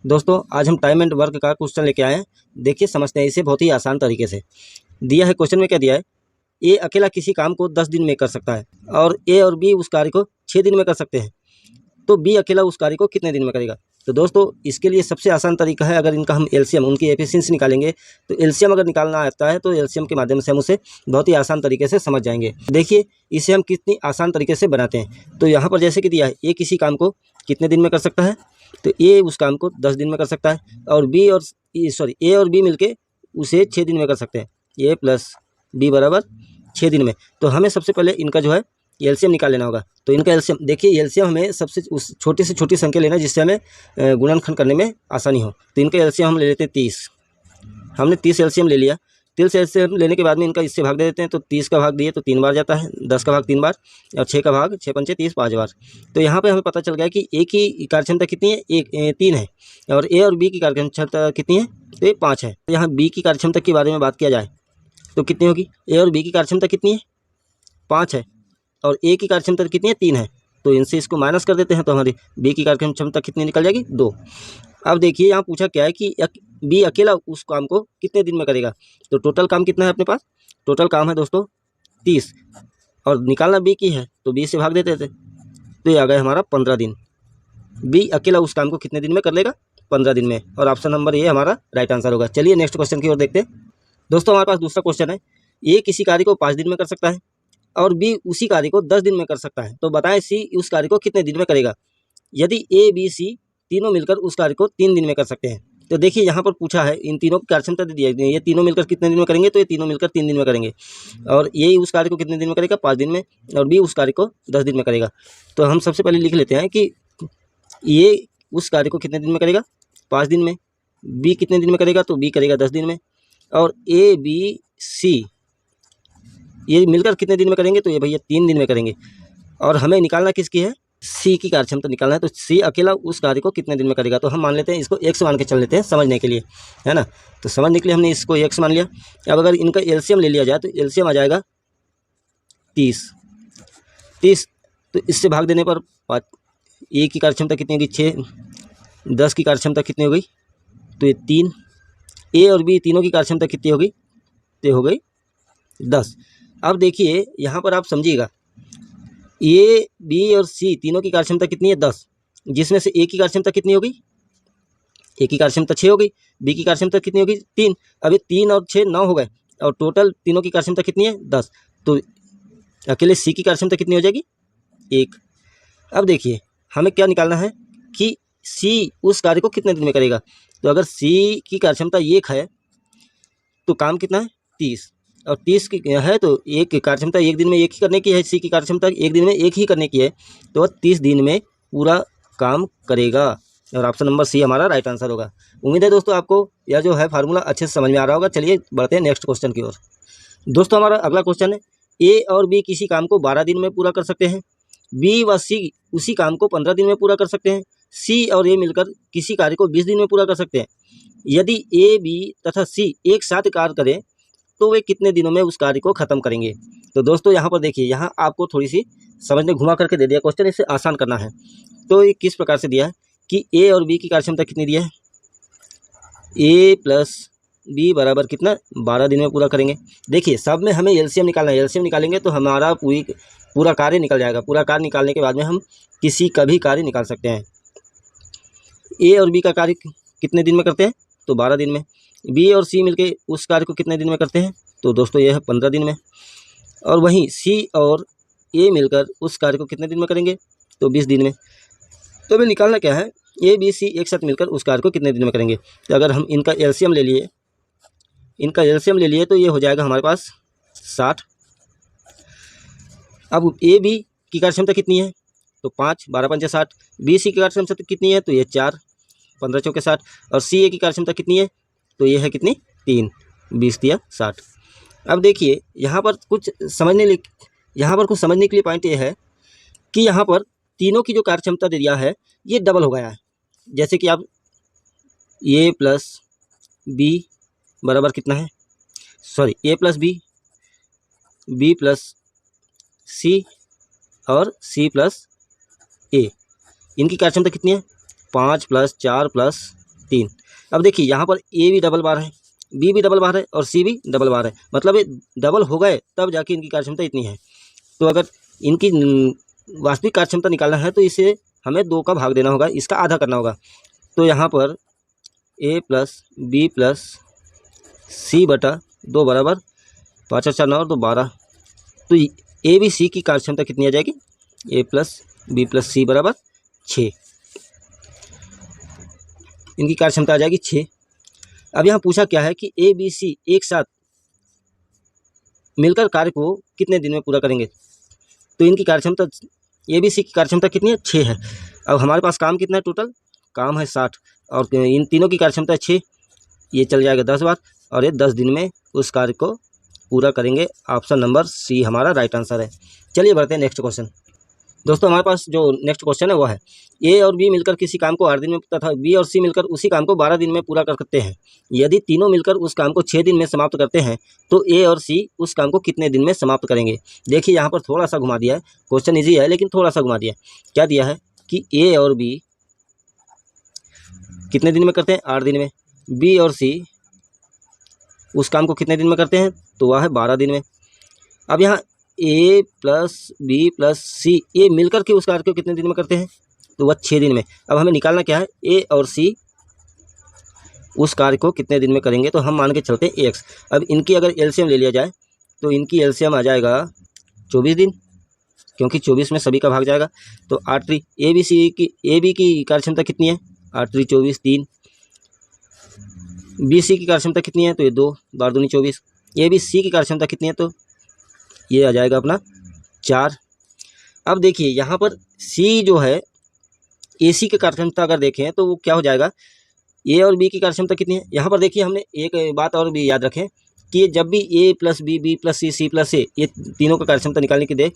दोस्तों आज हम टाइम एंड वर्क का क्वेश्चन लेके आए हैं। देखिए समझते हैं इसे बहुत ही आसान तरीके से। दिया है क्वेश्चन में क्या दिया है, ए अकेला किसी काम को 10 दिन में कर सकता है और ए और बी उस कार्य को 6 दिन में कर सकते हैं, तो बी अकेला उस कार्य को कितने दिन में करेगा। तो दोस्तों इसके लिए सबसे आसान तरीका है, अगर इनका हम एलसीएम उनकी एफिशिएंसी निकालेंगे, तो एलसीएम अगर निकालना आता है तो एलसीएम के माध्यम से हम उसे बहुत ही आसान तरीके से समझ जाएंगे। देखिए इसे हम कितनी आसान तरीके से बनाते हैं। तो यहाँ पर जैसे कि दिया है ए किसी काम को कितने दिन में कर सकता है, तो ए उस काम को 10 दिन में कर सकता है और ए और बी मिलके उसे 6 दिन में कर सकते हैं। ए प्लस बी बराबर 6 दिन में। तो हमें सबसे पहले इनका जो है एलसीएम निकाल लेना होगा। तो इनका एलसीएम देखिए, एलसीएम हमें सबसे उस छोटी से छोटी संख्या लेना है जिससे हमें गुणनखंड करने में आसानी हो। तो इनका एलसीएम हम ले लेते हैं 30। हमने 30 एलसीएम ले लिया। 30 एलसीएम लेने के बाद में इनका इससे भाग दे देते हैं। तो 30 का भाग दिए तो 3 बार जाता है, 10 का भाग 3 बार और 6 का भाग 6 पंचे 30 5 बार। तो यहाँ पे हमें पता चल गया कि ए की कार्यक्षमता कितनी है, 3 है और ए और बी की कार्यक्षमता कितनी है, तो ये 5 है। यहाँ बी की कार्यक्षमता के बारे में बात किया जाए तो कितनी होगी, ए और बी की कार्यक्षमता कितनी है, 5 है और ए की कार्यक्षमता कितनी है, 3 है। तो इनसे इसको माइनस कर देते हैं तो हमारी बी की कार्यक्षमता कितनी निकल जाएगी, 2। अब देखिए यहाँ पूछा क्या है कि बी अकेला उस काम को कितने दिन में करेगा। तो टोटल काम कितना है अपने पास, टोटल काम है दोस्तों 30 और निकालना बी की है तो 20 से भाग देते थे, तो ये आ गया हमारा 15 दिन। बी अकेला उस काम को कितने दिन में कर लेगा, 15 दिन में। और ऑप्शन नंबर ये हमारा राइट आंसर होगा। चलिए नेक्स्ट क्वेश्चन की ओर देखते हैं। दोस्तों हमारे पास दूसरा क्वेश्चन है, ए किसी कार्य को 5 दिन में कर सकता है और बी उसी कार्य को 10 दिन में कर सकता है, तो बताएं सी उस कार्य को कितने दिन में करेगा। यदि ए बी सी तीनों मिलकर उस कार्य को 3 दिन में कर सकते हैं, तो देखिए यहाँ पर पूछा है इन तीनों की कार्यक्षमता दे दिया है, ये तीनों मिलकर कितने दिन में करेंगे, तो ये तीनों मिलकर 3 दिन में करेंगे और ये उस कार्य को कितने दिन में करेगा, 5 दिन में, और बी उस कार्य को 10 दिन में करेगा। तो हम सबसे पहले लिख लेते हैं कि ये उस कार्य को कितने दिन में करेगा, 5 दिन में। बी कितने दिन में करेगा, तो बी करेगा 10 दिन में। और ए बी सी ये मिलकर कितने दिन में करेंगे, तो ये भैया 3 दिन में करेंगे। और हमें निकालना किसकी है, सी की कार्यक्षमता निकालना है। तो सी अकेला उस कार्य को कितने दिन में करेगा, तो हम मान लेते हैं इसको x मान के चल लेते हैं समझने के लिए, है ना। तो समझने के लिए हमने इसको x मान लिया। अब अगर इनका एलसीएम ले लिया जाए तो एलसीएम आ जाएगा 30। तो इससे भाग देने पर ए की कार्यक्षमता कितनी होगी, 6, 10 की कार्यक्षमता कितनी हो गई, तो ये 3। ए और बी तीनों की कार्यक्षमता कितनी होगी, तो हो गई 10। अब देखिए यहाँ पर आप समझिएगा, ए बी और सी तीनों की कार्यक्षमता कितनी है, 10, जिसमें से ए की कार्यक्षमता कितनी होगी, ए की कार्यक्षमता 6 हो गई, बी की कार्यक्षमता कितनी होगी, 3। अभी 3 और 6 9 हो गए और टोटल तीनों की कार्यक्षमता कितनी है, 10। तो अकेले सी की कार्यक्षमता कितनी हो जाएगी, 1। अब देखिए हमें क्या निकालना है कि सी उस कार्य को कितने दिन में करेगा। तो अगर सी की कार्यक्षमता 1 है तो काम कितना है, 30, और 30 की है तो एक कार्यक्षमता 1 दिन में 1 ही करने की है, सी की कार्यक्षमता 1 दिन में 1 ही करने की है, तो 30 दिन में पूरा काम करेगा। और ऑप्शन नंबर सी हमारा राइट आंसर होगा। उम्मीद है दोस्तों आपको यह जो है फार्मूला अच्छे से समझ में आ रहा होगा। चलिए बढ़ते हैं नेक्स्ट क्वेश्चन की ओर। दोस्तों हमारा अगला क्वेश्चन है, ए और बी किसी काम को 12 दिन में पूरा कर सकते हैं, बी व सी उसी काम को 15 दिन में पूरा कर सकते हैं, सी और ए मिलकर किसी कार्य को 20 दिन में पूरा कर सकते हैं। यदि ए बी तथा सी एक साथ कार्य करें तो वे कितने दिनों में उस कार्य को खत्म करेंगे। तो दोस्तों यहाँ पर देखिए, यहाँ आपको थोड़ी सी समझने घुमा करके दे दिया क्वेश्चन, इसे आसान करना है। तो ये किस प्रकार से दिया है कि ए और बी की कार्यक्षमता कितनी दिया है, ए प्लस बी बराबर कितना, 12 दिन में पूरा करेंगे। देखिए सब में हमें एलसीएम निकालना है, एलसीएम निकालेंगे तो हमारा पूरा कार्य निकल जाएगा। पूरा कार्य निकालने के बाद में हम किसी का भी कार्य निकाल सकते हैं। ए और बी का कार्य कितने दिन में करते हैं, तो 12 दिन में। बी और सी मिलके उस कार्य को कितने दिन में करते हैं, तो दोस्तों यह है 15 दिन में। और वहीं सी और ए मिलकर उस कार्य को कितने दिन में करेंगे, तो 20 दिन में। तो हमें निकालना क्या है, ए बी सी एक साथ मिलकर उस कार्य को कितने दिन में करेंगे। तो अगर हम इनका एलसीएम ले लिए तो ये हो जाएगा हमारे पास 60। अब ए बी की कार्यक्षमता कितनी है, तो 5, 12 पंचे 60। बी सी की कार्यक्षमता कितनी है, तो ये 4, 15 चौके 60। और सी ए की कार्यक्षमता कितनी है, तो ये है कितनी, 3, 20 दिया 60। अब देखिए यहाँ पर कुछ समझने के लिए पॉइंट ये है कि यहाँ पर तीनों की जो कार्यक्षमता दिया है ये डबल हो गया है। जैसे कि आप ए प्लस बी बराबर कितना है, ए प्लस बी प्लस सी और सी प्लस ए, इनकी कार्यक्षमता कितनी है, 5 + 4 + 3। अब देखिए यहाँ पर ए भी डबल बार है, बी भी डबल बार है और सी भी डबल बार है, मतलब ये डबल हो गए तब जाके इनकी कार्यक्षमता इतनी है। तो अगर इनकी वास्तविक कार्यक्षमता निकालना है तो इसे हमें 2 का भाग देना होगा, इसका आधा करना होगा। तो यहाँ पर a प्लस बी प्लस सी बटा 2 बराबर 5 और 4 9 और 2 12। तो ए बी सी की कार्यक्षमता कितनी आ जाएगी, a प्लस बी प्लस सी बराबर 6। इनकी कार्यक्षमता आ जाएगी 6। अब यहाँ पूछा क्या है कि ए बी सी एक साथ मिलकर कार्य को कितने दिन में पूरा करेंगे। तो इनकी कार्यक्षमता ए बी सी की कार्यक्षमता कितनी है, 6 है। अब हमारे पास काम कितना है, टोटल काम है 60 और इन तीनों की कार्यक्षमता है 6, ये चल जाएगा 10 बार और ये 10 दिन में उस कार्य को पूरा करेंगे। ऑप्शन नंबर सी हमारा राइट आंसर है। चलिए बढ़ते हैं नेक्स्ट क्वेश्चन। दोस्तों हमारे पास जो नेक्स्ट क्वेश्चन है वो है ए और बी मिलकर किसी काम को 8 दिन में तथा बी और सी मिलकर उसी काम को 12 दिन में पूरा कर सकते हैं। यदि तीनों मिलकर उस काम को 6 दिन में समाप्त करते हैं तो ए और सी उस काम को कितने दिन में समाप्त करेंगे। देखिए यहाँ पर थोड़ा सा घुमा दिया है, क्वेश्चन ईजी है लेकिन थोड़ा सा घुमा दिया है। क्या दिया है कि ए और बी कितने दिन में करते हैं, 8 दिन में। बी और सी उस काम को कितने दिन में करते हैं, तो वह है 12 दिन में। अब यहाँ ए प्लस बी प्लस सी ये मिलकर के उस कार्य को कितने दिन में करते हैं, तो वह 6 दिन में। अब हमें निकालना क्या है, ए और सी उस कार्य को कितने दिन में करेंगे। तो हम मान के चलते हैं एक्स। अब इनकी अगर एलसीएम ले लिया जाए तो इनकी एलसीएम आ जाएगा 24 दिन, क्योंकि 24 में सभी का भाग जाएगा। तो 8 3 ए बी की कार्यक्षमता कितनी है, 8 3 24 3। बी सी की कार्यक्षमता कितनी है, तो ये 2 12 दूनी 24। ए बी सी की कार्यक्षमता कितनी है, तो ये आ जाएगा अपना 4। अब देखिए यहाँ पर सी जो है ए सी की कार्यक्षमता अगर देखें तो वो क्या हो जाएगा, ए और बी की कार्यक्षमता कितनी है। यहाँ पर देखिए हमने एक बात और भी याद रखें कि जब भी ए प्लस बी बी प्लस सी सी प्लस ए ये तीनों का कार्यक्षमता निकालने की दे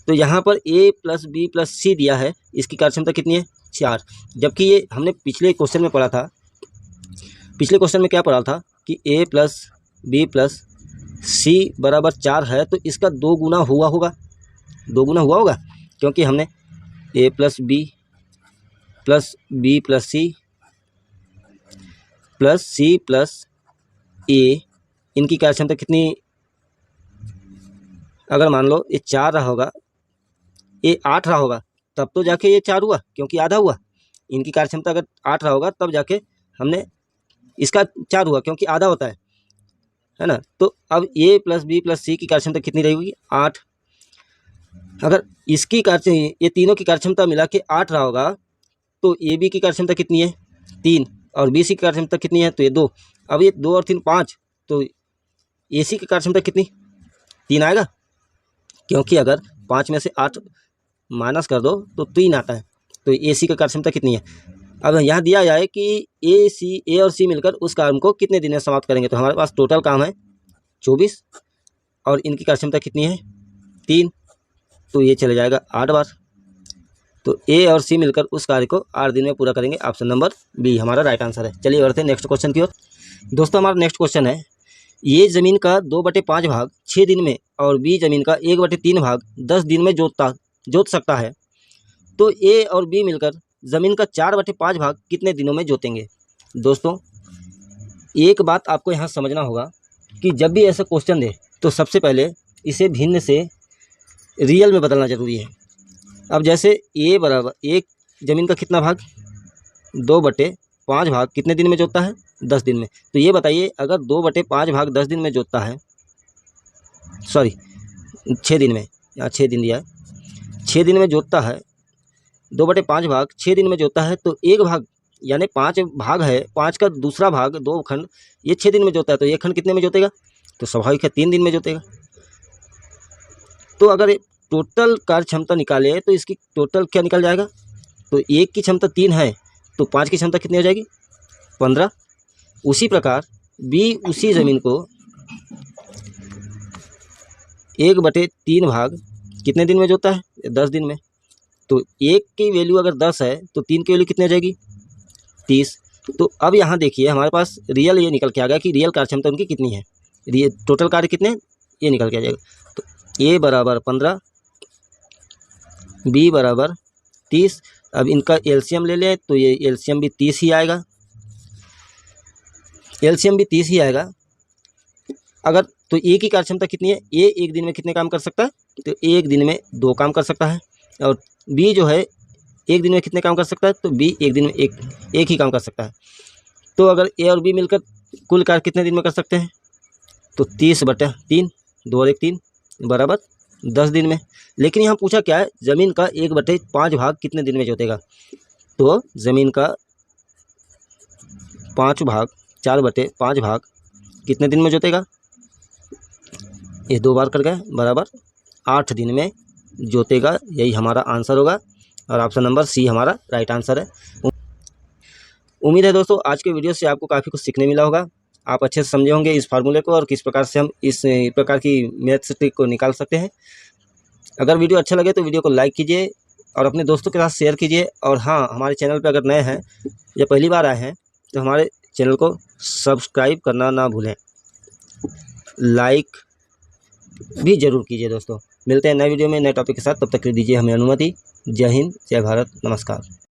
तो यहाँ पर ए प्लस बी प्लस सी दिया है, इसकी कार्यक्षमता कितनी है, 4। जबकि ये हमने पिछले क्वेश्चन में पढ़ा था, पिछले क्वेश्चन में क्या पढ़ा था कि ए प्लस बी प्लस सी बराबर 4 है, तो इसका 2 गुना हुआ होगा, 2 गुना हुआ होगा, क्योंकि हमने A plus B plus C plus A इनकी कार्यक्षमता कितनी, अगर मान लो ये 4 रहा होगा, ये 8 रहा होगा तब तो जाके ये 4 हुआ, क्योंकि आधा हुआ। इनकी कार्यक्षमता अगर 8 रहा होगा तब जाके हमने इसका 4 हुआ, क्योंकि आधा होता है ना। तो अब ए प्लस बी प्लस सी की कार्यक्षमता कितनी रहेगी, 8। अगर इसकी ये तीनों की कार्यक्षमता मिला के 8 रहा होगा तो ए बी की कार्यक्षमता कितनी है, 3 और बी सी की कार्यक्षमता कितनी है, तो ये 2। अब ये 2 और 3 5, तो ए सी की कार्यक्षमता कितनी, 3 आएगा, क्योंकि अगर 5 में से 8 माइनस कर दो तो 3 आता है। तो ए सी की कार्यक्षमता कितनी है। अब यहाँ दिया जाए कि ए और सी मिलकर उस काम को कितने दिन में समाप्त करेंगे। तो हमारे पास टोटल काम है 24 और इनकी कार्यक्षमता कितनी है, 3, तो ये चले जाएगा 8 बार। तो ए और सी मिलकर उस कार्य को 8 दिन में पूरा करेंगे। ऑप्शन नंबर बी हमारा राइट आंसर है। चलिए बढ़ते हैं नेक्स्ट क्वेश्चन की ओर। दोस्तों हमारा नेक्स्ट क्वेश्चन है, ये ज़मीन का 2/5 भाग 6 दिन में और बी ज़मीन का 1/3 भाग 10 दिन में जोत सकता है, तो ए और बी मिलकर ज़मीन का 4/5 भाग कितने दिनों में जोतेंगे। दोस्तों एक बात आपको यहाँ समझना होगा कि जब भी ऐसा क्वेश्चन दे तो सबसे पहले इसे भिन्न से रियल में बदलना ज़रूरी है। अब जैसे ए बराबर एक ज़मीन का कितना भाग, 2/5 भाग कितने दिन में जोतता है, 10 दिन में। तो ये बताइए अगर 2/5 भाग 10 दिन में जोतता है, सॉरी 6 दिन में, यहाँ 6 दिन दिया है, 6 दिन में जोतता है, 2/5 भाग 6 दिन में जोतता है, तो एक भाग यानी 5 भाग है, 5 का दूसरा भाग 2 खंड ये 6 दिन में जोतता है, तो ये खंड कितने में जोतेगा, तो स्वाभाविक है 3 दिन में जोतेगा। तो अगर टोटल कार्य क्षमता निकाले तो इसकी टोटल क्या निकल जाएगा, तो एक की क्षमता 3 है तो 5 की क्षमता कितनी हो जाएगी, 15। उसी प्रकार बी उसी ज़मीन को 1/3 भाग कितने दिन में जोतता है, 10 दिन में। तो एक की वैल्यू अगर 10 है तो 3 की वैल्यू कितनी हो जाएगी, 30। तो अब यहाँ देखिए हमारे पास रियल ये निकल के आ गया कि रियल कार्य क्षमता उनकी कितनी है, ये टोटल कार्य कितने ये निकल के आ जाएगा। तो ए बराबर 15, बी बराबर 30। अब इनका एलसीएम ले लें तो ये एलसीएम भी 30 ही आएगा। एलसीएम भी 30 ही आएगा। अगर तो ए की कार्यक्षमता कितनी है, ए एक दिन में कितने काम कर सकता है, तो एक दिन में 2 काम कर सकता है। और बी जो है एक दिन में कितने काम कर सकता है, तो बी एक दिन में एक ही काम कर सकता है। तो अगर ए और बी मिलकर कुल कार्य कितने दिन में कर सकते हैं, तो 30/3, 2 और 1 3 बराबर 10 दिन में। लेकिन यहाँ पूछा क्या है, ज़मीन का 1/5 भाग कितने दिन में जोतेगा, तो ज़मीन का 4/5 भाग कितने दिन में जोतेगा, ये 2 बार कर गए, बराबर 8 दिन में जोतेगा। यही हमारा आंसर होगा और ऑप्शन नंबर सी हमारा राइट आंसर है। उम्मीद है दोस्तों आज के वीडियो से आपको काफ़ी कुछ सीखने मिला होगा। आप अच्छे से समझे होंगे इस फार्मूले को और किस प्रकार से हम इस प्रकार की मैथ्स ट्रिक को निकाल सकते हैं। अगर वीडियो अच्छा लगे तो वीडियो को लाइक कीजिए और अपने दोस्तों के साथ शेयर कीजिए। और हाँ, हमारे चैनल पर अगर नए हैं या पहली बार आए हैं तो हमारे चैनल को सब्सक्राइब करना ना भूलें, लाइक भी ज़रूर कीजिए दोस्तों। मिलते हैं नए वीडियो में नए टॉपिक के साथ, तब तक के लिए दीजिए हमें अनुमति। जय हिंद, जय भारत, नमस्कार।